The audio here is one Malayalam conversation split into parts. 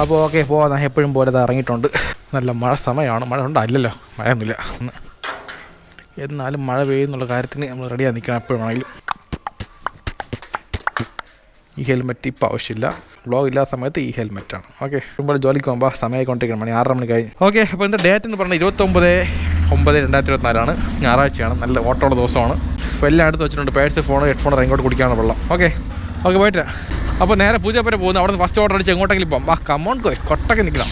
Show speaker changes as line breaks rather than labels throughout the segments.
അപ്പോൾ ഓക്കെ പോകാം. എപ്പോഴും പോലെ അത് ഇറങ്ങിയിട്ടുണ്ട്. നല്ല മഴ സമയമാണ്. മഴ ഉണ്ടായില്ലല്ലോ, മഴയൊന്നുമില്ല. എന്നാലും മഴ പെയ്യുന്നുള്ള കാര്യത്തിന് നമ്മൾ റെഡിയായി നിൽക്കണം എപ്പോഴും ആണെങ്കിലും. ഈ ഹെൽമെറ്റ് ഇപ്പോൾ ആവശ്യമില്ല. ബ്ലോഗ് ഇല്ലാത്ത സമയത്ത് ഈ ഹെൽമെറ്റാണ്. ഓക്കെ, ഇപ്പോൾ ജോലിക്ക് പോകുമ്പോൾ സമയമായിക്കൊണ്ടിരിക്കണം. മണി 6:30 മണി കഴിഞ്ഞ്. ഓക്കെ, അപ്പോൾ എൻ്റെ ഡേറ്റ് എന്ന് പറഞ്ഞാൽ 29/9/2024 ഞായറാഴ്ചയാണ്. നല്ല ഓട്ടമുള്ള ദിവസമാണ്. അപ്പോൾ എല്ലാം അടുത്ത് വെച്ചിട്ടുണ്ട്. പേഴ്സ്, ഫോൺ, ഹെഡ്ഫോൺ, ഇങ്ങോട്ട് കുടിക്കാനുള്ള വെള്ളം. ഓക്കെ പോയിട്ട് അപ്പോൾ നേരെ പൂജപ്പുര പോകുന്നു. അവിടെ നിന്ന് ഫസ്റ്റ് ഓർഡർ അടിച്ച് എങ്ങോട്ടെങ്കിലും പോകാം. കമോൺ ഗോയ്സ്, കൊട്ടൊക്കെ നിൽക്കണം.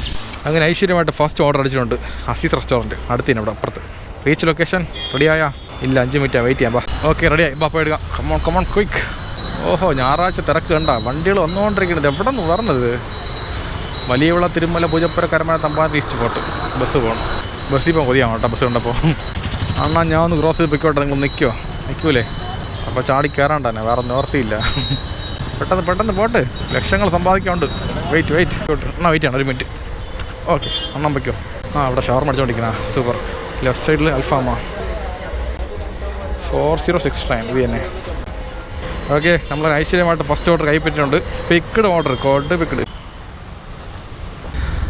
അങ്ങനെ ഐശ്വര്യമായിട്ട് ഫസ്റ്റ് ഓർഡർ അടിച്ചിട്ടുണ്ട്. അസീസ് റെസ്റ്റോറൻറ്റ് അടുത്തിന് ഇവിടെ അപ്പുറത്ത്. റീച്ച് ലൊക്കേഷൻ റെഡിയായാ? ഇല്ല, 5 മിനിറ്റാണ് വെയിറ്റ് ചെയ്യാം. ഓക്കെ റെഡിയായി. അപ്പോൾ എടുക്കാം. Come on quick. ഓഹോ, ഞായറാഴ്ച തിരക്ക് കണ്ട വണ്ടികൾ വന്നുകൊണ്ടിരിക്കുന്നത്. എവിടെ നിന്ന് പറഞ്ഞത്? Valiyavila, Thirumala, Poojappura, Karamana, Thampanoor, East Fort. Bus പോകണം. ബസ്സിൽ പോകാൻ കൊതിയാവും കേട്ടോ. ബസ് കണ്ടപ്പോൾ അണ്ണാ ഞാൻ ഒന്ന് ക്രോസ് ചെയ്ത് പൊയ്ക്കോട്ടെ. നിങ്ങൾ നിൽക്കൂലേ? അപ്പോൾ ചാടി കയറാണ്ട് തന്നെ, വേറെ നിവർത്തിയില്ല. പെട്ടെന്ന് പോട്ട്. ലക്ഷങ്ങൾ സമ്പാദിക്കാനുണ്ട്. വെയിറ്റ് അണ്ണാ വെയിറ്റ് ചെയ്യണം 1 മിനിറ്റ്. ഓക്കെ അണ്ണാൻ വയ്ക്കോ. ഇവിടെ ഷവർമ അടിച്ചുകൊണ്ടിരിക്കുന്ന സൂപ്പർ. ലെഫ്റ്റ് സൈഡിൽ അൽഫാമാ. 4069 ഇത് തന്നെ. ഓക്കെ, നമ്മൾ ഐശ്വര്യമായിട്ട് ഫസ്റ്റ് ഓർഡർ കൈപ്പറ്റിയിട്ടുണ്ട്. Picked order, code picked.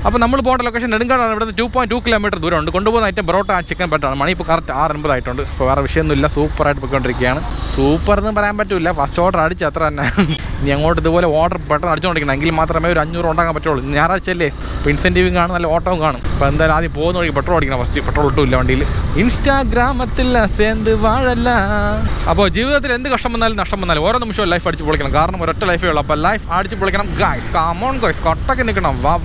അപ്പോൾ നമ്മൾ പോകേണ്ട ലൊക്കേഷൻ നെടുങ്കാടാണ്. ഇവിടെ നിന്ന് 2.2 കിലോമീറ്റർ ദൂരമുണ്ട്. കൊണ്ടുപോകുന്ന ഐറ്റം പൊറോട്ട ആൻഡ് ചിക്കൻ ബട്ടറാണ്. മണി ഇപ്പോൾ കറക്റ്റ് 6:50 ആയിട്ടുണ്ട്. ഇപ്പോൾ വേറെ വിഷയമൊന്നുമില്ല. സൂപ്പറായിട്ട് പോയിക്കൊണ്ടിരിക്കുകയാണ്. സൂപ്പർ എന്ന് പറയാൻ പറ്റില്ല. ഫസ്റ്റ് ഓർഡർ അടിച്ച് അത്ര തന്നെ. ഇനി അങ്ങോട്ട് ഇതുപോലെ ഓർഡർ പെട്ടെന്ന് അടിച്ചുകൊണ്ടിരിക്കണം. എങ്കിൽ മാത്രമേ ഒരു 500 ഉണ്ടാക്കാൻ പറ്റുള്ളൂ. ഞായറാഴ്ചയല്ലേ, ഇപ്പോൾ ഇൻസെൻറ്റീവും കാണും, നല്ല ഓട്ടവും കാണും. അപ്പോൾ എന്തായാലും ആദ്യം പോകുന്ന വഴി പെട്രോൾ അടിക്കണം. ഫസ്റ്റ് പെട്രോൾ ഇട്ടില്ല വണ്ടിയിൽ. ഇൻസ്റ്റാഗ്രാമത്തിൽ സേന്ത് വാഴല്ല. അപ്പോൾ ജീവിതത്തിൽ എന്ത് കഷ്ടം വന്നാലും നഷ്ടം വന്നാലും ഓരോ നിമിഷവും ലൈഫ് അടിച്ച് പൊളിക്കണം. കാരണം ഒരൊറ്റ ലൈഫേ ഉള്ളൂ. അപ്പോൾ ലൈഫ് അടിച്ച് പൊളിക്കണം ഗായ്സ്. കമോൺ ഗായ്സ്, കൊട്ടൊക്കെ നിൽക്കണം. വാ.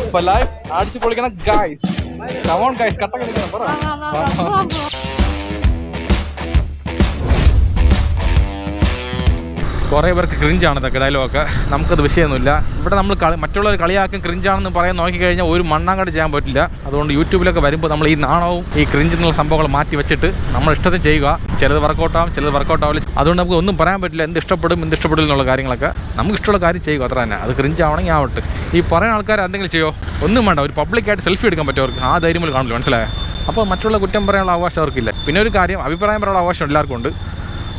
അപ്പോൾ ലൈഫ് അടിച്ച് പൊളിക്കണം ഗായ്സ്. കമോൺ ഗായ്സ്, കൊട്ടൊക്കെ നിൽക്കണം. പറ. കുറേ പേർക്ക് ക്രിഞ്ചാണ് ഇതൊക്കെ ഡയലോഗൊക്കെ. നമുക്കത് വിഷയമൊന്നുമില്ല. ഇവിടെ നമ്മൾ മറ്റുള്ളവർ കളിയാക്കും ക്രിഞ്ചാണെന്ന് പറയാൻ നോക്കിക്കഴിഞ്ഞാൽ ഒരു മണ്ണാങ്കട്ട് ചെയ്യാൻ പറ്റില്ല. അതുകൊണ്ട് യൂട്യൂബിലൊക്കെ വരുമ്പോൾ നമ്മൾ ഈ നാണവും ഈ ക്രിഞ്ച് എന്നുള്ള സംഭവങ്ങൾ മാറ്റി വെച്ചിട്ട് നമ്മൾ ഇഷ്ടത്തിന് ചെയ്യുക. ചിലത് വർക്കൗട്ടാവും, ചിലത് വർക്കൗട്ടാവില്ല. അതുകൊണ്ട് നമുക്ക് ഒന്നും പറയാൻ പറ്റില്ല. എന്ത് ഇഷ്ടപ്പെടും എന്നുള്ള കാര്യങ്ങളൊക്കെ നമുക്ക് ഇഷ്ടമുള്ള കാര്യം ചെയ്യുക, അത്ര തന്നെ. അത് ക്രിഞ്ചാവണമെങ്കിൽ ആവട്ടെ. ഈ പറയുന്ന ആൾക്കാർ എന്തെങ്കിലും ചെയ്യോ? ഒന്നും വേണ്ട. ഒരു പബ്ലിക്കായിട്ട് സെൽഫി എടുക്കാൻ പറ്റുമവർക്ക്. ആ ധൈര്യം കാണില്ല, മനസ്സിലായോ? അപ്പോൾ മറ്റുള്ള കുറ്റം പറയാനുള്ള അവകാശം അവർക്കില്ല. പിന്നെ ഒരു കാര്യം, അഭിപ്രായം പറയാനുള്ള അവകാശം എല്ലാവർക്കും ഉണ്ട്.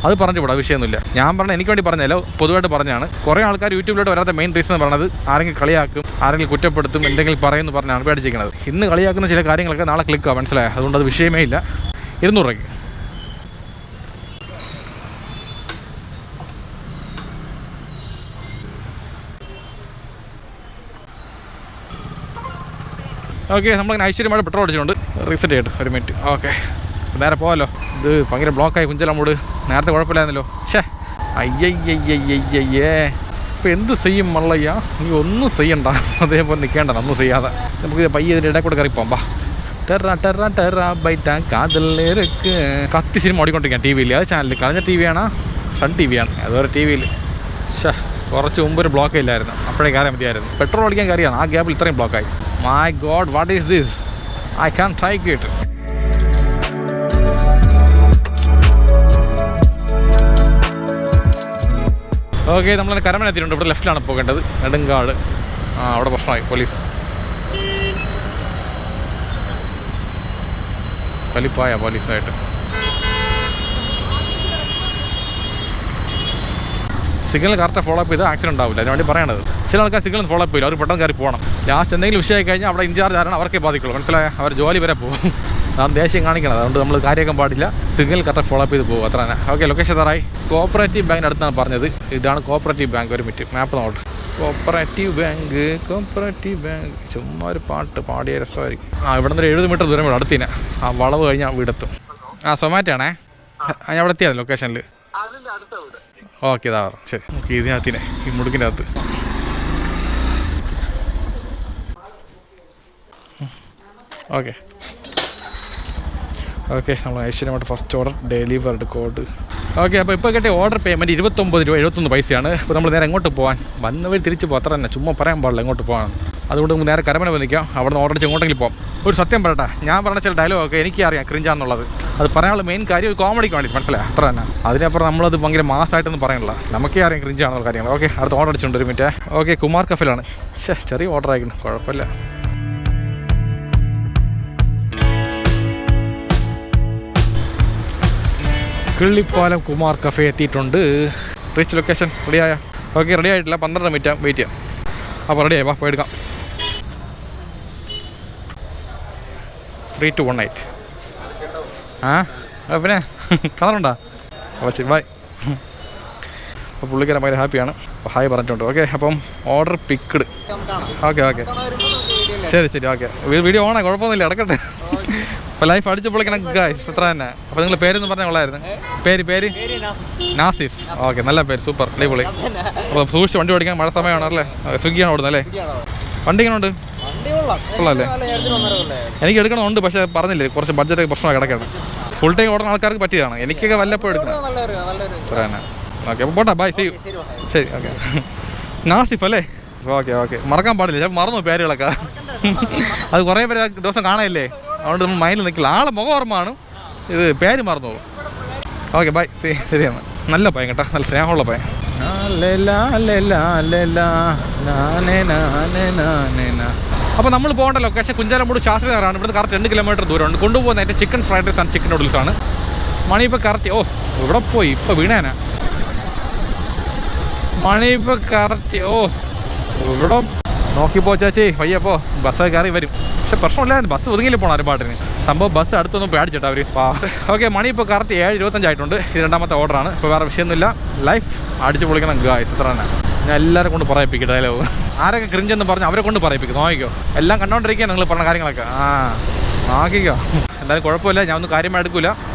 അത് പറഞ്ഞു കൂടാ, വിഷയമൊന്നുമില്ല. ഞാൻ പറഞ്ഞ എനിക്ക് വേണ്ടി പറഞ്ഞല്ലോ, പൊതുവായിട്ട് പറഞ്ഞാണ്. കുറേ ആൾക്കാർ യൂട്യൂബിലോട്ട് വരാത്ത മെയിൻ റീസൺ എന്ന് പറയുന്നത് ആരെങ്കിലും കളിയാക്കും, ആരെങ്കിലും കുറ്റപ്പെടുത്തും, എന്തെങ്കിലും പറയുമെന്ന് പറഞ്ഞാണ് പേടിച്ചിരിക്കുന്നത്. ഇന്ന് കളിയാക്കുന്ന ചില കാര്യങ്ങളൊക്കെ നാളെ ക്ലിക്കാണ്, മനസ്സിലായോ? അതുകൊണ്ട് അത് വിഷയമേ ഇല്ല. 200 രൂപയ്ക്ക്. ഓക്കെ, നമ്മളങ്ങനെ ഐശ്വര്യമായിട്ട് പെട്രോൾ അടിച്ചിട്ടുണ്ട്. റീസെറ്റ് ചെയ്തിട്ട് 1 മിനിറ്റ്. ഓക്കെ, നേരെ പോകാമല്ലോ. ഇത് ഭയങ്കര ബ്ലോക്കായി കുഞ്ചലമ്മൂട്. നേരത്തെ കുഴപ്പമില്ലായിരുന്നല്ലോ. അയ്യയ്യയ്യയ്യേ, ഇപ്പോൾ എന്ത് ചെയ്യും മള്ളയ്യ? നീ ഒന്നും ചെയ്യണ്ട, അതേപോലെ നിൽക്കേണ്ട, ഒന്നും ചെയ്യാതെ. നമുക്ക് പയ്യെ ഇതിൻ്റെ ഇടയിൽ കൂടെ കയറിപ്പോം. ബാ. ടെറ ബൈറ്റ കാതലേക്ക്. കത്തി സിനിമ ഓടിക്കൊണ്ടിരിക്കുകയാണ് ടി വിയിൽ. അത് ചാനലിൽ കളഞ്ഞ ടി വിയാണ്, സൺ ടി വിയാണ്. അതുപോലെ ടി വിയിൽ കുറച്ച് മുമ്പ് ഒരു ബ്ലോക്ക് ഇല്ലായിരുന്നു. അപ്പോഴേ കയറാൻ മതിയായിരുന്നു. പെട്രോൾ അടിക്കാൻ കയറിയാണ്, ആ ഗ്യാപ്പിൽ ഇത്രയും ബ്ലോക്കായി. My god, what is this? I can try it. Okay, നമ്മൾ കരമന എത്തിയിട്ടുണ്ട്. ഇവിടെ ലെഫ്റ്റിലാണ് പോകേണ്ടത്. നെടുങ്കാട്. അവിടെ പ്രശ്നമായി. കലിപ്പായ പോലീസായിട്ട്. സിഗ്നൽ കറക്റ്റ് ഫോളോ അപ്പ് ചെയ്ത് ആക്സിഡൻറ്റ് ഉണ്ടാവില്ല. അതിന് വേണ്ടി പറയണത്. ചില ആൾക്കാർ സിഗ്നൽ ഫോളോ അപ്പ് ചെയ്യില്ല, അവർ പെട്ടെന്ന് കയറി പോകണം. ലാസ്റ്റ് എന്തെങ്കിലും വിഷയമായി കഴിഞ്ഞാൽ അവിടെ ഇൻചാർജ് ആരാണ് അവർക്കേ ബാധിക്കുള്ളൂ, മനസ്സിലായ? അവർ ജോലി വരെ പോകും. അതാണ് ദേഷ്യം കാണിക്കണം. അതുകൊണ്ട് നമ്മൾ കാര്യമാക്കാൻ പാടില്ല. സിഗ്നൽ കറക്റ്റ് ഫോളോ അപ്പ് ചെയ്ത് പോകും, അത്ര തന്നെ. Okay, location തറായി. കോഓപ്പറേറ്റീവ് ബാങ്കിൻ്റെ അടുത്താണ് പറഞ്ഞത്. ഇതാണ് cooperative bank. 1 minute, map note. Cooperative bank. ചുമ്മാ ഒരു പാട്ട് പാടിയ രസമായിരിക്കും. ഇവിടെ നിന്ന് 70 മീറ്റർ ദൂരം വേണം അടുത്തിന്. ആ വളവ് കഴിഞ്ഞാൽ വീടെത്തും. സൊമാറ്റോ ആണേ. ഞാൻ അവിടെ എത്തിയാൽ ലൊക്കേഷനിൽ. ഓക്കെ, ഇതാ പറഞ്ഞു. ശരി, ഓക്കെ. ഇതിനകത്തിനെ ഈ മുടുക്കിൻ്റെ അകത്ത്. ഓക്കെ, നമ്മൾ ഐശ്വര്യമായിട്ട് first order delivered code. Okay, അപ്പോൾ ഇപ്പോൾ കിട്ടിയ ഓർഡർ പേയ്മെൻറ്റ് 29 രൂപ 71 പൈസയാണ്. ഇപ്പോൾ നമ്മൾ നേരെ എങ്ങോട്ട് പോകാൻ? വന്നവർ തിരിച്ച് പോകും, അത്ര തന്നെ. ചുമ്മാ പറയാൻ പാടില്ല എങ്ങോട്ട് പോകാൻ. അതുകൊണ്ട് നമുക്ക് നേരെ കരമന വന്നിക്കാം. അവിടെ നിന്ന് ഓർഡർ അടിച്ച് എങ്ങോട്ടെങ്കിലും പോകാം. ഒരു സത്യം പറയട്ടെ, ഞാൻ പറഞ്ഞ ചില ഡയലോഗൊക്കെ എനിക്കറിയാം ക്രിഞ്ചാന്നുള്ളത്. അത് പറയാനുള്ള മെയിൻ കാര്യം ഒരു കോമഡിക്ക് വേണ്ടി, മനസ്സിലായി? അത്ര തന്നെ. അതിനപ്പുറം നമ്മളത് ഭയങ്കര മാസമായിട്ടൊന്നും പറയാനില്ല. നമുക്കേ അറിയാം ക്രിഞ്ചാണെന്നുള്ള കാര്യങ്ങൾ. ഓക്കെ, അടുത്ത് ഓർഡർ അടിച്ചിട്ടുണ്ട്. 1 മിനിറ്റ്. ഓക്കെ, കുമാർ കഫിലാണ്. ചെറിയ ഓർഡർ ആയിരിക്കണം, കുഴപ്പമില്ല. കിള്ളിപ്പാലം കുമാർ കഫേ എത്തിയിട്ടുണ്ട്. റീച്ച് ലൊക്കേഷൻ റെഡിയായ? ഓക്കെ, റെഡി ആയിട്ടില്ല, 12 മിനിറ്റ് വെയിറ്റ് ചെയ്യാം. അപ്പോൾ റെഡിയായി, വാ പോയി എടുക്കാം. 3218. പിന്നെ കാണാറുണ്ടോ? അപ്പോൾ ശരി, ബൈ. അപ്പോൾ പുള്ളിക്കാരൻ ഭയങ്കര ഹാപ്പിയാണ്. അപ്പോൾ ഹായ് പറഞ്ഞിട്ടുണ്ട്. ഓക്കെ, അപ്പം ഓർഡർ പിക്ക്ഡ്. ഓക്കെ ശരി ഓക്കെ. വീഡിയോ ഓണാ, കുഴപ്പമൊന്നുമില്ല, അടക്കട്ടെ. അപ്പോൾ ലൈഫ് അടിച്ച് പൊളിക്കണം ഗൈസ്, അത്ര തന്നെ. അപ്പോൾ നിങ്ങൾ പേരെന്ന് പറഞ്ഞാൽ കൊള്ളായിരുന്നു. പേര് നാസിഫ്. ഓക്കെ, നല്ല പേര്, സൂപ്പർ, അടിപൊളി. അപ്പോൾ സൂക്ഷിച്ച് വണ്ടി ഓടിക്കാൻ, മഴ സമയമാണ് അല്ലേ? സ്വിഗ്ഗിയാണ് ഓടുന്നത് അല്ലേ? വണ്ടി ഇങ്ങനെ ഉണ്ട്, കൊള്ളാമല്ലേ? എനിക്ക് എടുക്കണമുണ്ട്, പക്ഷേ പറഞ്ഞില്ലേ കുറച്ച് ബഡ്ജറ്റ് പ്രശ്നമാണ് കിടക്കാണ്. ഫുൾ ടൈം ഓടുന്ന ആൾക്കാർക്ക് പറ്റിയതാണ്, എനിക്കൊക്കെ വല്ലപ്പോഴും എടുക്കണം. അത്ര തന്നെ. ഓക്കെ, അപ്പോൾ പോട്ടെ, ബൈ, സീ യു. ശരി, ഓക്കെ. നാസിഫ് അല്ലേ? ഓക്കെ മറക്കാൻ പാടില്ല, ഞാൻ മറന്നു പേരുകളൊക്കെ. അത് കുറേ പേര് ദിവസം കാണാനില്ലേ, അതുകൊണ്ട് നമ്മൾ മൈൻഡിൽ നിൽക്കില്ല. ആളെ മുഖം ഓർമ്മയാണ്, ഇത് പേര് മറന്നു പോകും. ഓക്കെ, ബൈ, ശരിയാണ്. നല്ല പയ്യൻ കേട്ടോ, നല്ല സ്നേഹമുള്ള പയ്യൻ. അപ്പോൾ നമ്മൾ പോകേണ്ട ലൊക്കേഷൻ കുഞ്ചാലമൂട് ശാസ്ത്രി നഗറാണ്. ഇവിടുന്ന് കറക്റ്റ് 2 കിലോമീറ്റർ ദൂരമുണ്ട്. കൊണ്ടുപോകുന്ന എൻ്റെ chicken fried rice and chicken നൂഡിൽസാണ്. മണി ഇപ്പോൾ കറക്റ്റ്, ഇവിടെ പോയി ഇപ്പോൾ വീണേനാ. മണി ഇപ്പോൾ കറക്റ്റ്, ഇവിടെ നോക്കിപ്പോ ചേച്ചി, വയ്യപ്പോ ബസ്സൊക്കെ കയറി വരും. പക്ഷെ പ്രശ്നമില്ലായിരുന്നു, ബസ് ഒതുങ്ങിയില്ല പോകണം ഒരുപാടിന്. സംഭവം ബസ് അടുത്തൊന്നും പേടിച്ചിട്ടാ അവർ. ഓക്കെ, മണി ഇപ്പോൾ കറക്റ്റ് 7:25 ആയിട്ടുണ്ട്. ഇത് 2ാമത്തെ ഓർഡറാണ്. ഇപ്പോൾ വേറെ വിഷയമൊന്നുമില്ല. ലൈഫ് അടിച്ച് പൊളിക്കണം ഗായ്സ്, ഇത്ര തന്നെ. ഞാൻ എല്ലാവരും കൊണ്ട് പറയിപ്പിക്കും ഡയലോഗ്. ആരൊക്കെ ക്രിഞ്ചെന്ന് പറഞ്ഞു അവരെ കൊണ്ട് പറയിപ്പിക്കും. നോക്കിക്കോ, എല്ലാം കണ്ടോണ്ടിരിക്കുക നിങ്ങൾ പറഞ്ഞ കാര്യങ്ങളൊക്കെ. നോക്കിക്കോ, എന്തായാലും കുഴപ്പമില്ല, ഞാൻ ഒന്നും കാര്യമായി എടുക്കില്ല.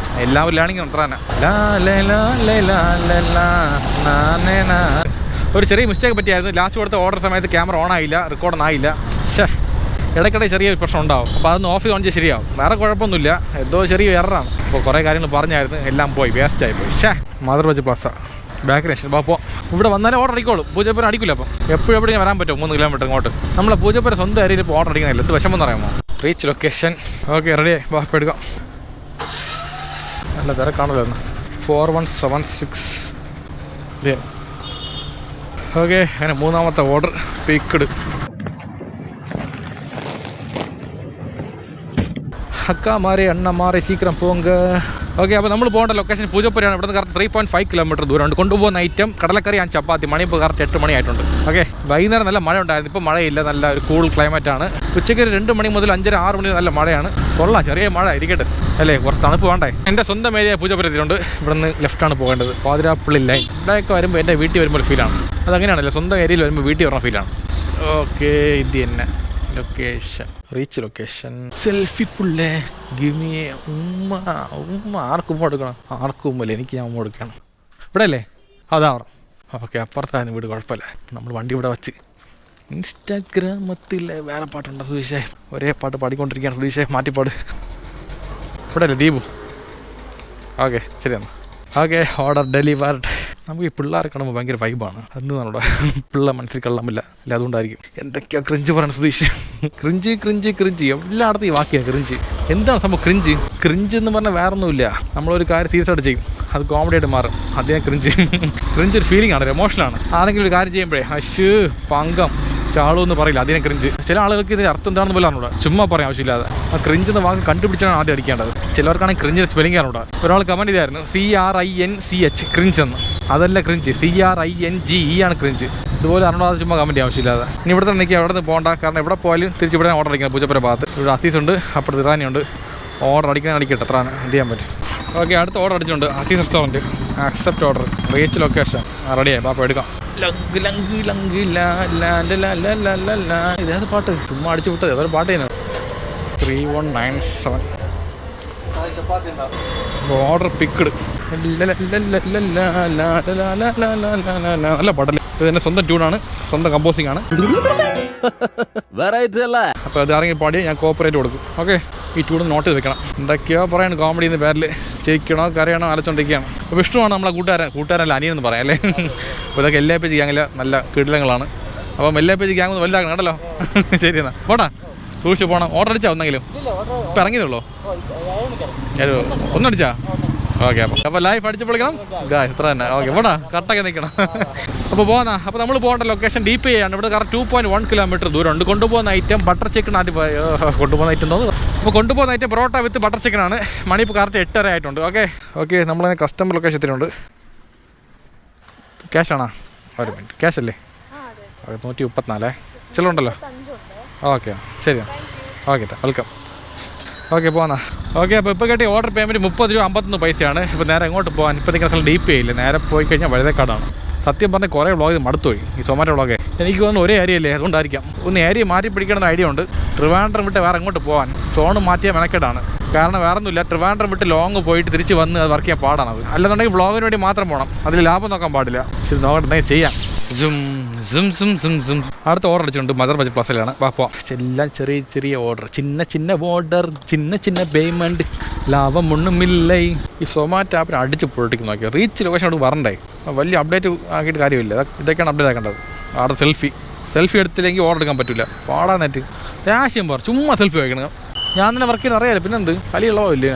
എല്ലാവരും ലേണിംഗ് അത്ര തന്നെ. ഒരു ചെറിയ മിസ്റ്റേക്ക് പറ്റിയായിരുന്നു. ലാസ്റ്റ് കൊടുത്ത ഓർഡർ സമയത്ത് ക്യാമറ ഓൺ ആയില്ല, റെക്കോർഡൊന്നും ആയില്ല. ഇടയ്ക്കിടെ ചെറിയൊരു പ്രശ്നം ഉണ്ടാവും. അപ്പോൾ അതൊന്ന് ഓഫ് ചെയ്ത് ഓൺ ചെയ്ത് ശരിയാവും. വേറെ കുഴപ്പമൊന്നുമില്ല, എന്തോ ചെറിയ എററാണ്. അപ്പോൾ കുറേ കാര്യങ്ങൾ പറഞ്ഞായിരുന്നു, എല്ലാം പോയി, വേസ്റ്റായി പോയി. മദർ വെച്ച് പ്ലസ്സാ ബാക്ക് റേഷൻ. അപ്പോൾ ഇവിടെ വന്നാലും ഓർഡർ അടിക്കോളും. പൂജപ്പുരം അടിക്കില്ല. അപ്പം എപ്പോഴും ഞാൻ വരാൻ പറ്റും 3 കിലോമീറ്റർ ഇങ്ങോട്ട്. നമ്മളെ പൂജപ്പുരം സ്വന്തം ഏരിയയിൽ ഇപ്പോൾ ഓർഡർ അടിക്കുന്നില്ല. എന്ത് വിഷമമെന്ന് അറിയാമോ? Reach location. ഓക്കെ, റെഡിയായി, വാ ഇപ്പോൾ എടുക്കാം. നല്ല തിരക്കാണല്ലോ. 4176. ഓക്കെ, അങ്ങനെ 3ാമത്തെ ഓർഡർ പിക്ക്ഡ്. അക്കാമാരെ അണ്ണമാരെ സീക്കിരം പോങ്ക. ഓക്കെ, അപ്പോൾ നമ്മൾ പോകേണ്ട ലൊക്കേഷൻ പൂജപ്പുരയാണ്. ഇവിടുന്ന് കറക്റ്റ് 3.5 കിലോമീറ്റർ ദൂരമുണ്ട്. കൊണ്ടുപോകുന്ന ഐറ്റം കടലക്കറി ആൻഡ് ചപ്പാത്തി. മണി ഇപ്പോൾ കറക്റ്റ് 8 മണി ആയിട്ടുണ്ട്. ഓക്കെ, വൈകുന്നേരം നല്ല മഴ ഉണ്ടായിരുന്നു, ഇപ്പോൾ മഴയില്ല, നല്ല ഒരു കൂൾ ക്ലൈമറ്റാണ്. ഉച്ചയ്ക്ക് 2 മണി മുതൽ 5:30, 6 മണി നല്ല മഴയാണ്. കൊള്ളാം, ചെറിയ മഴ ഇരിക്കട്ടെ അല്ലേ, കുറച്ച് തണുപ്പ് വേണ്ടേ. എൻ്റെ സ്വന്തം ഏരിയ പൂജപ്പുരത്തിലുണ്ട്. ഇവിടുന്ന് ലെഫ്റ്റാണ് പോകേണ്ടത്, പാതിരാപ്പള്ളി ലൈൻ. ഇവിടെയൊക്കെ വരുമ്പോൾ എൻ്റെ വീട്ടിൽ വരുമ്പോൾ ഫീലാണ്. അതങ്ങനെയാണല്ലോ, സ്വന്തം ഏരിയയിൽ വരുമ്പോൾ വീട്ടിൽ വരുന്ന ഫീലാണ്. ഓക്കെ, ഇത് തന്നെ ലൊക്കേഷൻ, റീച്ച് ലൊക്കേഷൻ. സെൽഫി പുള്ളേ, ഗിമിയെ ഉമ്മ ആർക്കും കൊടുക്കണം, ആർക്കും ഉമ്മല്ലേ, എനിക്ക് ഞാൻ ഉമ്മ കൊടുക്കണം. ഇവിടെ അല്ലേ? അതാവണം. ഓക്കെ, അപ്പുറത്തായിരുന്നു വീട്, കുഴപ്പമില്ല. നമ്മൾ വണ്ടി ഇവിടെ വച്ച് ഇൻസ്റ്റാഗ്രാമത്തിലെ വേറെ പാട്ടുണ്ടോ സുധീഷേ? ഒരേ പാട്ട് പാടിക്കൊണ്ടിരിക്കുകയാണ് സുധീഷേ, മാറ്റിപ്പാട്. ഇവിടെ അല്ലേ ദീപു? ഓക്കെ, ശരിയാണ്. Okay, order delivered. നമുക്ക് ഈ പിള്ളേരെ കാണുമ്പോൾ ഭയങ്കര വൈബാണ്. അന്ന് നമ്മുടെ പിള്ളേർ മനസ്സിൽ കള്ളമില്ല, അല്ല അതുകൊണ്ടായിരിക്കും. എന്തൊക്കെയാ ക്രിഞ്ച് പറയണം സുധീഷ്? ക്രിഞ്ച് എല്ലായിടത്തും ഈ വാക്കിയാണ് ക്രിഞ്ച്. എന്താണ് സംഭവം ക്രിഞ്ച് എന്ന് പറഞ്ഞാൽ വേറെ ഒന്നുമില്ല. നമ്മളൊരു കാര്യം സീരിയസ് ആയിട്ട് ചെയ്യും, അത് കോമഡി ആയിട്ട് മാറും. അതേ ക്രിഞ്ച് ഒരു ഫീലിംഗ് ആണ്, ഒരു എമോഷനാണ്. ആരെങ്കിലും ഒരു കാര്യം ചെയ്യുമ്പോഴേ പങ്കം ചാളു എന്ന് പറയില്ല, അതിനെ ക്രിഞ്ച്. ചില ആളുകൾക്ക് ഇതിൻ്റെ അർത്ഥം എന്താണെന്ന് പോലും അറിഞ്ഞൂടാ, ചുമ്മാ പറയാൻ ആവശ്യമില്ലാതെ. ആ ക്രിഞ്ച് എന്ന വാക്ക് കണ്ടുപിടിച്ചാണ് ആദ്യം അടിക്കേണ്ടത്. ചിലവർക്കാണെങ്കിൽ ക്രിഞ്ചിന് സ്പെല്ലിംഗ് അറിഞ്ഞൂടാ. ഒരാൾ കമൻറ്റ് ചെയ്തായിരുന്നു CRINCH ക്രിഞ്ച് എന്ന്. അതല്ല ക്രിഞ്ച്, CRINGE ആണ് ക്രിഞ്ച്. ഇതുപോലെ അറിഞ്ഞാതെ ചുമ്മാ കമൻറ്റ് ചെയ്യാൻ ആവശ്യമില്ലാതെ. ഇനി ഇവിടെ തന്നെ നിൽക്കുക, അവിടെ നിന്ന് പോകണ്ട. കാരണം എവിടെ പോയാലും തിരിച്ച് ഇവിടെ ഓർഡർ അടിക്കുന്നത്. പൂജപ്പുര ഭാഗത്ത് ഇവിടെ അസീസ് ഉണ്ട്, അപ്പുറത്ത് ഇറാനിയുണ്ട്. ഓർഡർ അടിക്കട്ടെ, അത്ര എന്ത് ചെയ്യാൻ പറ്റും. ഓക്കെ, അടുത്ത ഓർഡർ അടിച്ചിട്ടുണ്ട്. Aziz restaurant. Accept order, reach location. റെഡിയായി, പാപ്പ എടുക്കാം. ഇതേത് പാട്ട് ചുമ്മാ അടിച്ചു വിട്ടത്? ഏതൊരു പാട്ട് ചെയ്യുന്നത്? 3197. Order picked. നല്ല പാട്ടല്ലേ. ഇത് എൻ്റെ സ്വന്തം ട്യൂണാണ്, സ്വന്തം കമ്പോസിംഗ് ആണ്. അപ്പോൾ അത് ഇറങ്ങി പാടി ഞാൻ കോപ്പറേറ്റ് കൊടുക്കും. ഓക്കെ, ഈ ട്യൂൺ നോട്ട് ചെയ്ത് വെക്കണം. എന്തൊക്കെയോ പറയാണ് കോമഡി എന്ന പേരിൽ. ജയിക്കണോ കരയണോ ആലോചിച്ചുകൊണ്ടിരിക്കുകയാണ്. അപ്പോൾ വിഷ്ണുവാണ് നമ്മളെ കൂട്ടുകാരല്ല, അനിയെന്ന് പറയാം അല്ലേ. അപ്പോൾ ഇതൊക്കെ LAPG ഗ്യാങ്ങിലെ നല്ല കിടിലങ്ങളാണ്. അപ്പം LAPG ഗ്യാങ് ഒന്ന് വലുതാക്കണം കേട്ടല്ലോ. ശരി എന്നാൽ പോട്ടാ, സൂക്ഷിച്ച് പോകണം. ഓർഡർ അടിച്ചാൽ ഒന്നെങ്കിലും ഇപ്പം ഇറങ്ങിയതുള്ളൂ. ഒന്നടിച്ചാ ഓക്കെ അപ്പോൾ ലൈഫ് അടിച്ച് പൊളിക്കണം ഇത്ര തന്നെ. ഓക്കെ ഇവിടെ കട്ടൊക്കെ നിൽക്കണം. അപ്പോൾ പോകുന്ന അപ്പോൾ നമ്മൾ പോകേണ്ട ലൊക്കേഷൻ DP ആണ്. ഇവിടെ കറക്റ്റ് 2.1 കിലോമീറ്റർ ദൂരമുണ്ട്. കൊണ്ടുപോകുന്ന ഐറ്റം ബട്ടർ ചിക്കൻ ആദ്യം കൊണ്ടുപോകുന്ന ഐറ്റം തോന്നുന്നു. അപ്പോൾ കൊണ്ടുപോകുന്ന ഐറ്റം പൊറോട്ട വിത്ത് ബട്ടർ ചിക്കനാണ്. മണി ഇപ്പോൾ കറക്റ്റ് 8:30 ആയിട്ടുണ്ട്. ഓക്കെ നമ്മളങ്ങനെ കസ്റ്റമർ ലൊക്കേഷൻ എത്തിയിട്ടുണ്ട്. ക്യാഷാണോ? ഒരു മിനിറ്റ്, ക്യാഷ് അല്ലേ? 134 ചിലവുണ്ടല്ലോ. ഓക്കെ ശരി, ഓക്കെ വെൽക്കം. ഓക്കെ പോകുന്ന. ഓക്കെ അപ്പോൾ ഇപ്പോൾ കേട്ടി ഓർഡർ പേയ്മെൻറ്റ് 30 രൂപ 51 പൈസയാണ്. ഇപ്പോൾ നേരെ എങ്ങോട്ട് പോകാൻ ഇപ്പോൾ നിൽക്കുന്ന സ്ഥലം DP ഇല്ല. നേരെ പോയി കഴിഞ്ഞാൽ വഴുതേക്കാടാണ്. സത്യം പറഞ്ഞാൽ കുറേ വ്ളോഗ് മടുത്തുപോയി ഈ സൊമാറ്റോ വ്ളോഗേ. എനിക്ക് തോന്നുന്നു ഒരേ ഏരിയ അല്ലേ, അതുകൊണ്ടായിരിക്കാം. ഒന്ന് ഏരിയ മാറ്റി പിടിക്കണമെന്ന് ഐഡിയ ഉണ്ട്. ട്രിവാൻഡ്രം വിട്ട് വേറെ എങ്ങോട്ട് പോകാൻ സോണ് മാറ്റിയാൽ മെനക്കേടാണ്. കാരണം വേറെ ഒന്നുമില്ല, ട്രിവാൻഡ്രം വിട്ട് ലോങ് പോയിട്ട് തിരിച്ച് വന്ന് അത് വർക്ക് ചെയ്യാൻ പാടാണത്. അല്ലെന്നുണ്ടെങ്കിൽ വ്ളോഗിന് വേണ്ടി മാത്രം പോകണം, അതിൽ ലാഭം നോക്കാൻ പാടില്ല. ശരി നോക്കട്ടെ ചെയ്യാം. അടുത്ത ഓർഡർ അടിച്ചിട്ടുണ്ട്. Mother budget പ്ലസിലാണ്. വാപ്പോ എല്ലാം ചെറിയ ചെറിയ ഓർഡർ, ചിന്ന ഓർഡർ, ചിന്ന പേയ്മെൻറ്റ്, ലാഭം ഒന്നുമില്ല. ഈ സൊമാറ്റോ ആപ്പിന് അടിച്ച് പൊളിട്ടിക്ക് നോക്കിയാൽ റീച്ച് ലൊക്കേഷൻ അവിടെ വരണ്ടേ. വലിയ അപ്ഡേറ്റ് ആക്കിയിട്ട് കാര്യമില്ല. ഇതൊക്കെയാണ് അപ്ഡേറ്റ് ആക്കേണ്ടത്. അവിടെ സെൽഫി എടുത്തില്ലെങ്കിൽ ഓർഡർ എടുക്കാൻ പറ്റില്ല. പാടാന്നിട്ട് രാഷ്യം പറ ചുമ്മാ സെൽഫി വയ്ക്കണം. ഞാൻ തന്നെ വർക്ക് ചെയ്യാൻ അറിയാലോ, പിന്നെന്ത് വലിയുള്ളോ ഇല്ലേ.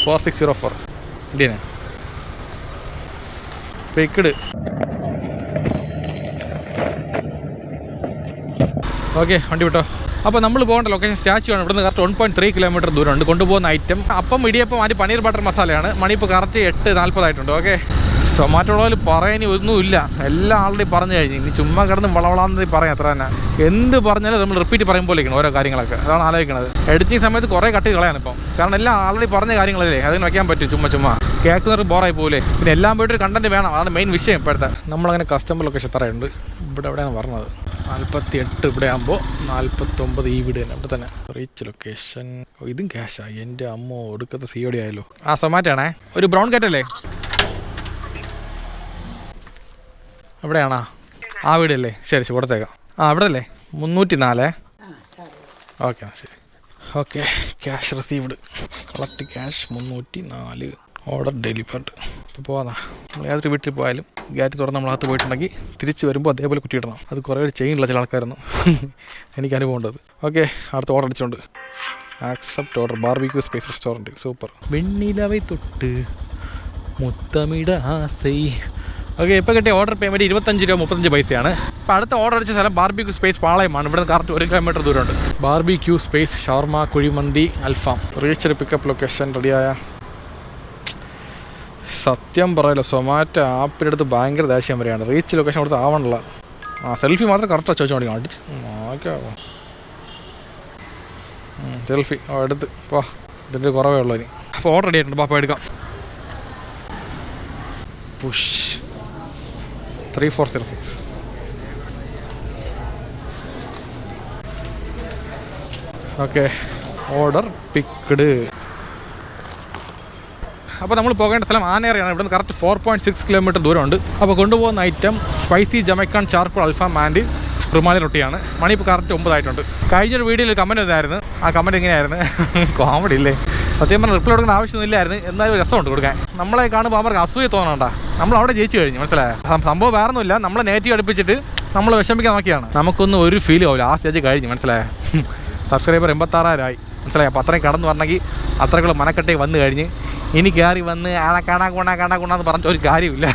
4604 ഇന്ത്യനെ പെയ്ക്കിട്. ഓക്കെ വണ്ടി വിട്ടോ. അപ്പോൾ നമ്മൾ പോകേണ്ട ലൊക്കേഷൻ സ്റ്റാച്ചു ആണ്. ഇവിടുന്ന് കറക്റ്റ് 1.3 കിലോമീറ്റർ ദൂരമുണ്ട്. കൊണ്ടുപോകുന്ന ഐറ്റം അപ്പം ഇടിയപ്പം ആദ്യം പനീർ ബട്ടർ മസാലയാണ്. മണി ഇപ്പോൾ കറക്റ്റ് 8:40 ആയിട്ടുണ്ട്. ഓക്കെ സൊമാറ്റോയിൽ പറയാനി ഒന്നുമില്ല, എല്ലാം ആൾറെഡി പറഞ്ഞു കഴിഞ്ഞു. ഇനി ചുമ്മാ കിടന്ന് വളവളാന്ന് പറയാം. അത്ര തന്നെ എന്ത് പറഞ്ഞാലും നമ്മൾ റിപ്പീറ്റ് പറയുമ്പോഴേക്കാണ് ഓരോ കാര്യങ്ങളൊക്കെ. അതാണ് ആലോചിക്കുന്നത്. എഡിറ്റിംഗ് സമയത്ത് കുറേ കട്ട് കളയാണ് ഇപ്പം. കാരണം എല്ലാം ആൾറെഡി പറഞ്ഞ കാര്യങ്ങളല്ലേ, അതിന് വയ്ക്കാൻ പറ്റും. ചുമ്മാ കേൾക്കുന്നവർ ബോറായി പോലെ. പിന്നെ എല്ലാം പോയിട്ടൊരു കണ്ടന്റ് വേണം, അതാണ് മെയിൻ വിഷയം ഇപ്പോഴത്തെ. നമ്മളങ്ങനെ കസ്റ്റമർ ലൊക്കേഷൻ എത്രയുണ്ട് ഇവിടെ എവിടെയാണ് പറഞ്ഞത്? 48 ഇവിടെ ആകുമ്പോൾ 49 ഈ വീട് തന്നെ ഇവിടെ തന്നെ. റീച്ച് ലൊക്കേഷൻ ഇതും ക്യാഷാ. എൻ്റെ അമ്മ ഒടുക്കത്തെ COD ആയല്ലോ. സൊമാറ്റോ ആണേ. ഒരു ബ്രൗൺ കാറ്റല്ലേ എവിടെയാണോ? ആ വീടല്ലേ? ശരി കൊടുത്തേക്കാം. ഇവിടെ അല്ലേ? 304. ഓക്കെ ശരി. Okay cash received. Collect cash 304. Order delivered. ഇപ്പോൾ പോകാം. നമ്മൾ ഏതൊരു വീട്ടിൽ പോയാലും ഗേറ്റ് തുറന്ന് നമ്മളകത്ത് പോയിട്ടുണ്ടെങ്കിൽ തിരിച്ച് വരുമ്പോൾ അതേപോലെ കുറ്റിയിടണം. അത് കുറേ ചെയ്യുന്നില്ല ചില ആൾക്കാരൊന്നും. എനിക്ക് അനുഭവം ഉണ്ടത്. ഓക്കെ അടുത്ത ഓർഡർ അടിച്ചുകൊണ്ട് accept order. Barbecue space restaurant. Super. വെണ്ണിലവൈ തൊട്ട് മുത്തമിട ആസൈ. ഓക്കെ ഇപ്പോൾ കിട്ടിയ ഓർഡർ പേയ്മെൻറ്റ് 25 രൂപ 35 പൈസയാണ്. ഇപ്പോൾ അടുത്ത ഓർഡർ അടിച്ച സ്ഥലം ബാർബിക്യൂ സ്പേസ് പാളയമാണ്. ഇവിടെ കറക്റ്റ് 1 കിലോമീറ്റർ ദൂരമുണ്ട്. ബാർബിക്യൂ സ്പേസ് ഷവർമ കുഴിമന്തി അൽഫാം. റീച്ചഡ് പിക്കപ്പ് ലൊക്കേഷൻ റെഡിയായ. സത്യം പറയല്ലോ സൊമാറ്റോ ആപ്പിനടുത്ത് ഭയങ്കര ദേഷ്യം വരെയാണ്. റീച്ച് ലൊക്കേഷൻ കൊടുത്ത് ആവണല്ല. സെൽഫി മാത്രം കറക്റ്റാണ് ചോദിച്ചു അടിച്ച് ഓക്കെ സെൽഫി എടുത്ത് പോ. ഇതിൻ്റെ കുറവേ ഉള്ളൂ ഇനി. അപ്പോൾ ഓർഡർ റെഡി ആയിട്ടുണ്ട്. അപ്പോൾ എടുക്കാം. പുഷ് 3406. Okay order picked. അപ്പോൾ നമ്മൾ പോകേണ്ട സ്ഥലം ആനേറയാണ്. ഇവിടുന്ന് കറക്റ്റ് 4.6 കിലോമീറ്റർ ദൂരമുണ്ട്. അപ്പോൾ കൊണ്ടുപോകുന്ന ഐറ്റം സ്പൈസി ജമൈക്കൻ ചാർക്കോൾ അൽഫാം ആൻഡ് റുമാലി റൊട്ടിയാണ്. മണി ഇപ്പോൾ കറക്റ്റ് 9 ആയിട്ടുണ്ട്. കഴിഞ്ഞൊരു വീഡിയോയിൽ ഒരു കമൻറ്റ് ഇതായിരുന്നു. ആ കമൻറ്റ് ഇങ്ങനെയായിരുന്നു. കോമഡി ഇല്ലേ? സത്യം പറഞ്ഞാൽ റിപ്ലൈ കൊടുക്കേണ്ട ആവശ്യമൊന്നുമില്ലായിരുന്നു. എന്നാലും രസമുണ്ട് കൊടുക്കാൻ. നമ്മളെ കാണുമ്പോൾ അവർക്ക് അസൂയ തോന്നണ്ട. നമ്മൾ അവിടെ ജയിച്ചു കഴിഞ്ഞു. മനസ്സിലായോ? സംഭവം വേറെ ഒന്നുമില്ല. നമ്മളെ നെഗറ്റീവ് അടുപ്പിച്ചിട്ട് നമ്മൾ വിഷമിക്കാൻ നോക്കിയാണ്. നമുക്കൊന്നും ഒരു ഫീൽ ആവില്ല. ആ സ്റ്റേജ് കഴിഞ്ഞു. മനസ്സിലായോ? സബ്സ്ക്രൈബർ 86,000 ആയി. മനസ്സിലായി? അപ്പോൾ അത്രയും കടന്നു പറഞ്ഞെങ്കിൽ അത്രക്കുള്ള മനക്കെട്ടേക്ക് വന്നു കഴിഞ്ഞ് ഇനി കയറി വന്ന് കാണാന്ന് പറഞ്ഞിട്ട് ഒരു കാര്യമില്ല.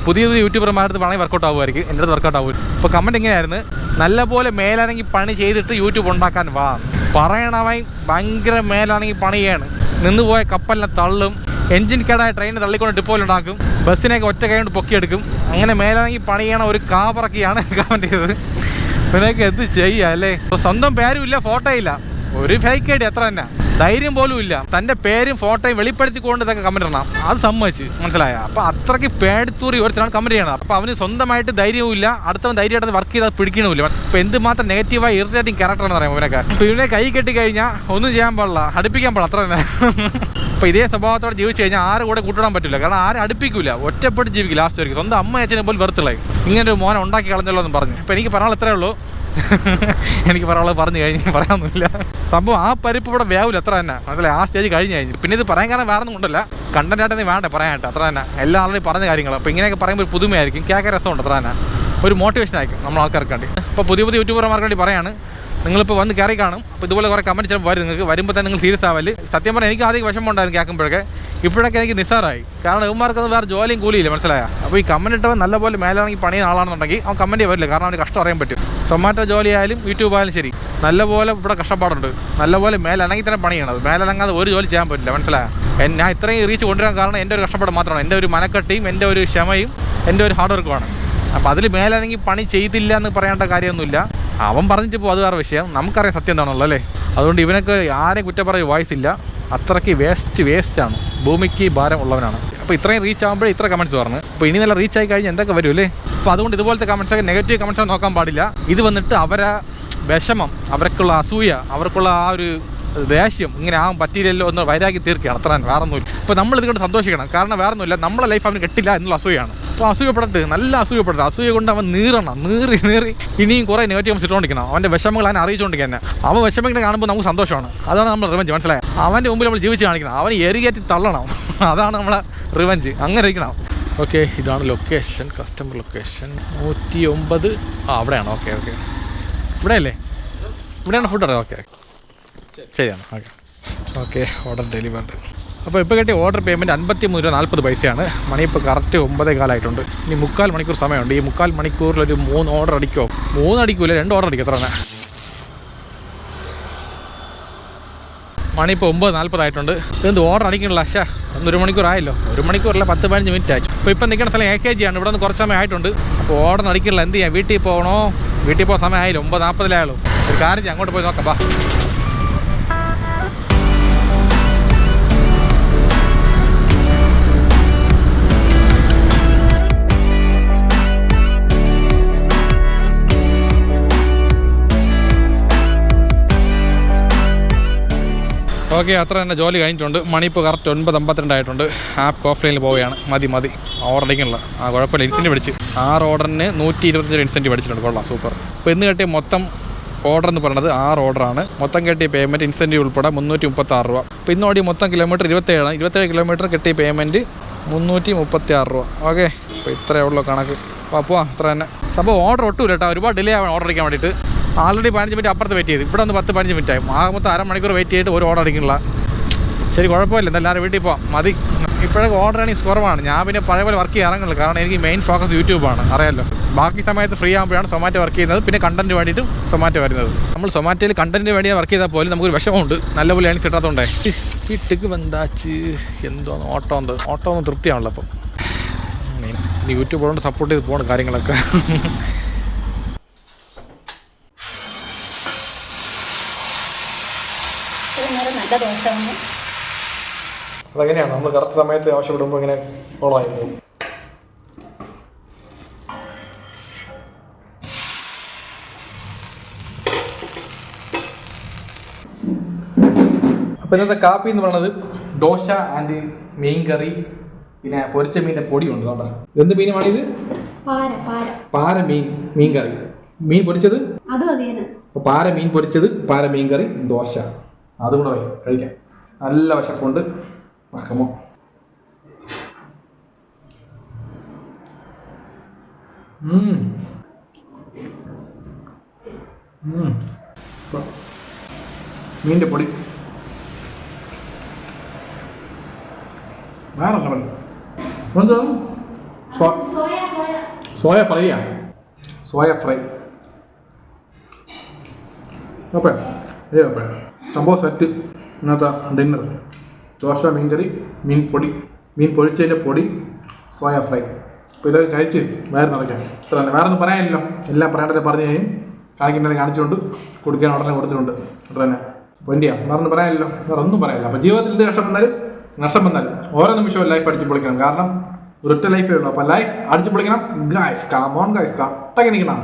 പുതിയ യൂട്യൂബർമാരുടെ വേണമെങ്കിൽ വർക്കൗട്ട് ആവുമായിരിക്കും. എൻ്റെ അടുത്ത് വർക്കൗട്ട് ആവും. ഇപ്പോൾ കമൻറ്റ് ഇങ്ങനെയായിരുന്നു, നല്ലപോലെ മേലാണെങ്കിൽ പണി ചെയ്തിട്ട് യൂട്യൂബ് ഉണ്ടാക്കാൻ വാ. പറയണവൻ ഭയങ്കര മേലാണെങ്കിൽ പണിയാണ്. നിന്നുപോയ കപ്പലിനെ തള്ളും, എൻജിൻ കേടായ ട്രെയിനിനെ തള്ളിക്കൊണ്ട് ഡിപ്പോയിലുണ്ടാക്കും, ബസ്സിനെയൊക്കെ ഒറ്റ കൈ കൊണ്ട് പൊക്കിയെടുക്കും. അങ്ങനെ മേലാണെങ്കിൽ പണി ചെയ്യണ ഒരു കാപ്പറക്കിയാണ് കമൻറ്റ് ചെയ്തത്. ഇവനൊക്കെ എന്ത് ചെയ്യുക അല്ലേ? സ്വന്തം പേരും ഇല്ല, ഫോട്ടോ ഇല്ല, ഒരു ഫേക്ക് ഐഡി. എത്ര തന്നെ ധൈര്യം പോലും ഇല്ല. തൻ്റെ പേരും ഫോട്ടോയും വെളിപ്പെടുത്തിക്കൊണ്ട് ഇതൊക്കെ കമൻറ്റ് ഇടണം. അത് സമ്മതിച്ച്. മനസ്സിലായ? അപ്പോൾ അത്രയ്ക്ക് പേടിത്തൂറി ഒരുത്തരാണ് കമൻറ്റ് ചെയ്യണം. അപ്പോൾ അവന് സ്വന്തമായിട്ട് ധൈര്യവും ഇല്ല, അടുത്തവൻ ധൈര്യമായിട്ട് വർക്ക് ചെയ്താൽ പിടിക്കണമില്ല. അപ്പോൾ എന്തുമാത്രം നെഗറ്റീവായി ഇറിറ്റേറ്റിംഗ് ക്യാരക്ടറാണെന്ന് പറയാം ഇവനൊക്കെ. അപ്പോൾ ഇവനെ കൈ കെട്ടി കഴിഞ്ഞാൽ ഒന്നും ചെയ്യാൻ പാടില്ല, അടുപ്പിക്കാൻ പാടില്ല. അത്ര തന്നെ. അപ്പോൾ ഇതേ സ്വഭാവത്തോടെ ജീവിച്ചു കഴിഞ്ഞാൽ ആരും കൂടെ കൂട്ടിടാൻ പറ്റില്ല. കാരണം ആരും അടുപ്പിക്കില്ല, ഒറ്റപ്പെട്ട് ജീവിക്കും ലാസ്റ്റ് വരെയും. സ്വന്തം അമ്മ അച്ഛനെ പോലും വെറുത്തുള്ളേ ഇങ്ങനൊരു മോനെ ഉണ്ടാക്കി കളഞ്ഞല്ലോ എന്ന് പറഞ്ഞു. അപ്പോൾ എനിക്ക് പറയാനുള്ള ഇത്രയേ ഉള്ളൂ. എനിക്ക് പറയാനുള്ളത് പറഞ്ഞു കഴിഞ്ഞ് പറയാനൊന്നുമില്ല. സംഭവം ആ പരിപ്പ് ഇവിടെ വേവില്ല. അത്ര തന്നെ. മനസ്സിലായി? ആ സ്റ്റേജ് കഴിഞ്ഞ് കഴിഞ്ഞു. പിന്നെ ഇത് പറയാൻ കാരണം വേറെ ഒന്നും കൊണ്ടല്ല, കണ്ടന്റായിട്ട് വേണ്ട പറയാനായിട്ട്. അത്ര തന്നെ. എല്ലാ ആളുടെയും പറഞ്ഞ കാര്യങ്ങൾ. അപ്പോൾ ഇങ്ങനെയൊക്കെ പറയുമ്പോൾ ഒരു പുതുമയായിരിക്കും, കേൾക്കാൻ രസമുണ്ട്. അത്ര തന്നെ. ഒരു മോട്ടിവേഷൻ ആയിരിക്കും നമ്മൾ ആൾക്കാർക്ക് വേണ്ടി. അപ്പോൾ പുതിയ യൂട്യൂബർമാർക്ക് വേണ്ടി പറയാണ്, നിങ്ങളിപ്പോൾ വന്ന് കയറി കാണും. അപ്പോൾ ഇതുപോലെ കുറേ കമൻറ്റ് ചിലപ്പോൾ വരും. നിങ്ങൾക്ക് വരുമ്പോൾ തന്നെ നിങ്ങൾ സീരിയസ് ആവല്. സത്യം പറഞ്ഞാൽ എനിക്ക് ആദ്യം വിഷമം ഉണ്ടായിരുന്നു കേൾക്കുമ്പോഴൊക്കെ. ഇപ്പോഴൊക്കെ എനിക്ക് നിസ്സാരമായി. കാരണം ഇവന്മാർക്കത് വേറെ ജോലിയും കൂലിയില്ല, മനസ്സിലായ? അപ്പോൾ ഈ കമൻറ്റ് ഇട്ടവൻ നല്ലപോലെ മേലാണെങ്കിൽ പണിയുന്ന ആളാണെന്നുണ്ടെങ്കിൽ അവൻ കമൻറ്റ് വരില്ല. കാരണം അവന് കഷ്ടം അറിയാൻ പറ്റും. സൊമാറ്റോ ജോലി ആയാലും യൂട്യൂബ് ആയാലും ശരി, നല്ലപോലെ ഇവിടെ കഷ്ടപ്പാടുണ്ട്. നല്ലപോലെ മേലനങ്ങി തന്നെ പണി ചെയ്യണത്. മേലനങ്ങാതെ ഒരു ജോലി ചെയ്യാൻ പറ്റില്ല, മനസ്സിലായ? ഞാൻ ഇത്രയും റീച്ച് കൊണ്ടുവരാൻ കാരണം എൻ്റെ ഒരു കഷ്ടപ്പാട് മാത്രമാണ്. എൻ്റെ ഒരു മനക്കെട്ടിയും എൻ്റെ ഒരു ക്ഷമയും എൻ്റെ ഒരു ഹാർഡ് വർക്കുമാണ്. അപ്പോൾ അതിൽ മേലനങ്ങി പണി ചെയ്തില്ല എന്ന് പറയേണ്ട കാര്യമൊന്നുമില്ല. അവൻ പറഞ്ഞിട്ട് ഇപ്പോൾ അത് വേറെ വിഷയം. നമുക്കറിയാം സത്യം എന്താണല്ലോ അല്ലേ? അതുകൊണ്ട് ഇവനൊക്കെ ആരെയും കുറ്റം പറയും വോയിസ് ഇല്ല. അത്രയ്ക്ക് വേസ്റ്റാണ്, ഭൂമിക്ക് ഭാരം ഉള്ളവനാണ്. അപ്പോൾ ഇത്രയും റീച്ച് ആകുമ്പോഴേ ഇത്ര കമൻറ്റ്സ് പറഞ്ഞു. അപ്പോൾ ഇനി നല്ല റീച്ച് ആയി കഴിഞ്ഞാൽ എന്തൊക്കെ വരും അല്ലേ? അപ്പോൾ അതുകൊണ്ട് ഇതുപോലത്തെ കമൻറ്റ്സൊക്കെ നെഗറ്റീവ് കമൻറ്റ്സൊക്കെ നോക്കാൻ പാടില്ല. ഇത് വന്നിട്ട് അവരെ വിഷമം, അവർക്കുള്ള അസൂയ, അവർക്കുള്ള ആ ഒരു ദേഷ്യം, ഇങ്ങനെ ആവാൻ പറ്റിയില്ലല്ലോ എന്ന് വൈരാഗ്യം തീർക്കുകയാണ്. അത്ര വേറെ ഒന്നുമില്ല. ഇപ്പോൾ നമ്മൾ ഇതുകൊണ്ട് സന്തോഷിക്കണം. കാരണം വേറെ ഒന്നുമില്ല, നമ്മളെ ലൈഫ് അവന് കിട്ടില്ല എന്നുള്ള അസൂയാണ്. അപ്പോൾ അസൂയപ്പെടട്ട്, നല്ല അസൂയപ്പെടട്ടെ. അസൂയ കൊണ്ട് അവൻ നീറി ഇനിയും കുറേ നെഗറ്റീവ് ഇട്ടുകൊണ്ടിരിക്കണം. അവൻ്റെ വിഷമങ്ങൾ അവനെ അറിയിച്ചുകൊണ്ടിരിക്കാൻ. അവൻ വിഷമങ്ങൾ കാണുമ്പോൾ നമുക്ക് സന്തോഷമാണ്. അതാണ് നമ്മൾ റിവഞ്ച്, മനസ്സിലായത്? അവൻ്റെ മുമ്പിൽ നമ്മൾ ജീവിച്ച് കാണിക്കണം. അവന് എറികയറ്റി തള്ളണം. അതാണ് നമ്മളെ റിവഞ്ച്. അങ്ങനെ ഇരിക്കണം. ഓക്കെ, ഇതാണ് ലൊക്കേഷൻ, കസ്റ്റമർ ലൊക്കേഷൻ 109. അവിടെയാണ്. ഓക്കെ ഇവിടെയല്ലേ? ഇവിടെയാണ് ഫുഡ് അറിയാം. ഓക്കെ ശരിയാണ്. Okay order delivered. അപ്പോൾ ഇപ്പോൾ കിട്ടിയ ഓർഡർ പേയ്മെൻറ്റ് 53 രൂപ 40 പൈസയാണ്. മണി ഇപ്പോൾ കറക്റ്റ് 9:15 ഇനി 3/4 മണിക്കൂർ സമയമുണ്ട്. ഈ 3/4 മണിക്കൂറിലൊരു 3 ഓർഡർ അടിക്കുമോ? 3 അടിക്കൂല, 2 ഓർഡർ അടിക്കും. എത്ര മണി ഇപ്പോൾ 9:40 എന്ത് ഓർഡർ അടിക്കണില്ല? അശ്ശാ, 1 മണിക്കൂറായല്ലോ. 1 മണിക്കൂറല്ല, 10-15 മിനിറ്റ് ആയി. ഇപ്പോൾ നിൽക്കുന്ന സ്ഥലം AKG ആണ്. ഇവിടെ നിന്ന് കുറച്ച് സമയം ആയിട്ടുണ്ട്. അപ്പോൾ ഓർഡർ അടിക്കണില്ല. എന്ത് ചെയ്യാം? വീട്ടിൽ പോകണോ? വീട്ടിൽ പോകാൻ സമയം ആയില്ല, 9:40 ഒരു കാര്യം ചെയ്യാം, അങ്ങോട്ട് പോയി നോക്കാം. ബാ. ഓക്കെ, അത്ര തന്നെ ജോലി കഴിഞ്ഞിട്ടുണ്ട്. മണി ഇപ്പോൾ കറക്റ്റ് 9:52 ആപ്പ് ഓഫ്ലൈനിൽ പോവുകയാണ്. മതി ഓർഡർ അടിക്കണില്ല. കുഴപ്പമില്ല, ഇൻസെൻറ്റീവ് അടിച്ച് 6 ഓർഡറിന് 125 ഇൻസെൻറ്റീവ് അടിച്ചിട്ടുണ്ട്. കൊള്ളാം, സൂപ്പർ. ഇപ്പോൾ ഇന്ന് കിട്ടിയ മൊത്തം ഓർഡർ എന്ന് പറയുന്നത് 6 ഓർഡറാണ്. മൊത്തം കിട്ടിയ പേയ്മെൻറ്റ് ഇൻസെൻറ്റീവ് ഉൾപ്പെടെ 336 രൂപ. ഇപ്പോൾ ഇന്ന് ഓടി മൊത്തം കിലോമീറ്റർ 27 കിലോമീറ്റർ കിട്ടിയ പേയ്മെൻറ്റ് 336 രൂപ. ഓക്കെ, ഇപ്പോൾ ഇത്രയേ ഉള്ളൂ കണക്ക്. പോവാം, അത്ര തന്നെ. അപ്പോൾ ഓർഡർ ഒട്ടുമില്ല കേട്ടോ. ഒരുപാട് ഡിലേ ആവാൻ ഓർഡർ അടിക്കാൻ വേണ്ടിയിട്ട്. ആൾറെഡി 15 മിനിറ്റ് അപ്പുറത്ത് വെയിറ്റ് ചെയ്ത്, ഇവിടെ ഒന്ന് 10-15 മിനിറ്റ് ആയി. മൊത്തം 1/2 മണിക്കൂർ വെയിറ്റ് ചെയ്തിട്ട് ഒരു ഓർഡർ അടിക്കണില്ല. ശരി, കുഴപ്പമില്ല, എല്ലാവരും വീട്ടിൽ പോവാം, മതി. ഇപ്പോഴൊക്കെ ഓർഡർ ആണെങ്കിൽ കുറവാണ്. ഞാൻ പിന്നെ പഴയ പോലെ വർക്ക് ചെയ്യാറുള്ളൂ. കാരണം എനിക്ക് മെയിൻ ഫോക്കസ് യൂട്യൂബാണ്, അറിയാമല്ലോ. ബാക്കി സമയത്ത് ഫ്രീ ആകുമ്പോഴാണ് സൊമാറ്റോ വർക്ക് ചെയ്യുന്നത്. പിന്നെ കണ്ടൻറ്റ് വേണ്ടിയിട്ടും സൊമാറ്റോ വരുന്നത്. നമ്മൾ സൊമാറ്റോയിൽ കണ്ടൻറ്റ് വേണ്ടി വർക്ക് ചെയ്താൽ പോലും നമുക്കൊരു വിഷമമുണ്ട്, നല്ലപോലെ ഏണിങ്സ് കിട്ടാത്തതുകൊണ്ടേ. വീട്ടിക്ക് വந்தாച്ച് എന്തോന്ന് ഓട്ടോ ഒന്നും തൃപ്തിയാണല്ലോ. അപ്പം യൂട്യൂബ് കൊണ്ട് സപ്പോർട്ട് ചെയ്ത് പോകണം കാര്യങ്ങളൊക്കെ. അതെങ്ങനെയാണ് നമ്മൾ കറക്റ്റ് സമയത്ത് ആവശ്യപ്പെടുമ്പോൾ ഇങ്ങനെ ഓണായിരുന്നു. അപ്പോൾ ഇന്നത്തെ കാപ്പി എന്ന് പറയുന്നത് ദോശ ആൻഡ് മീൻ കറി, പിന്നെ പൊരിച്ച മീനിൻ്റെ പൊടിയുണ്ട്. കേട്ടോ, എന്ത് മീനുമാണിത്? പാര മീൻ കറി. മീൻ പൊരിച്ചത് അപ്പോൾ പാര മീൻ പൊരിച്ചത്, പാര മീൻ കറി, ദോശ. അതും കൂടെ പോയി കഴിക്കാം. നല്ല വിശപ്പുണ്ട്. വയ്ക്കുമോ? മീനിൻ്റെ പൊടി വേറെ സോയ ഫ്രൈയാ? Soya fry. ഓപ്പേ സംഭവം സെറ്റ്. ഇന്നത്തെ ഡിന്നർ ദോശ, മീൻ കറി, മീൻ പൊഴിച്ചതിൻ്റെ പൊടി, സോയ ഫ്രൈ. അപ്പോൾ ഇതൊക്കെ കഴിച്ച് വേറെ നിറയ്ക്കാം. ഇത്ര തന്നെ, വേറെ ഒന്നും പറയാനില്ലല്ലോ. എല്ലാം പറയേണ്ടത് പറഞ്ഞു കഴിഞ്ഞ് കാണിക്കേണ്ടത് കാണിച്ചുകൊണ്ട് കൊടുക്കാൻ ഉടനെ കൊടുത്തിട്ടുണ്ട്. അത്ര തന്നെ. അപ്പോൾ എന്തിയാ, വേറെ ഒന്നും പറയാനില്ലല്ലോ. വേറെ ഒന്നും പറയാനില്ല. അപ്പോൾ ജീവിതത്തിൽ ഇത് നഷ്ടം വന്നാലും ഓരോ നിമിഷവും ലൈഫ് അടിച്ച് പൊളിക്കണം. കാരണം ഒരൊറ്റ ലൈഫേ ഉള്ളൂ. അപ്പോൾ ലൈഫ് അടിച്ച് പൊളിക്കണം. ഗായ്സ്, കം ഓൺ ഗായ്സ്, കട്ടൊക്കെ നിൽക്കണം.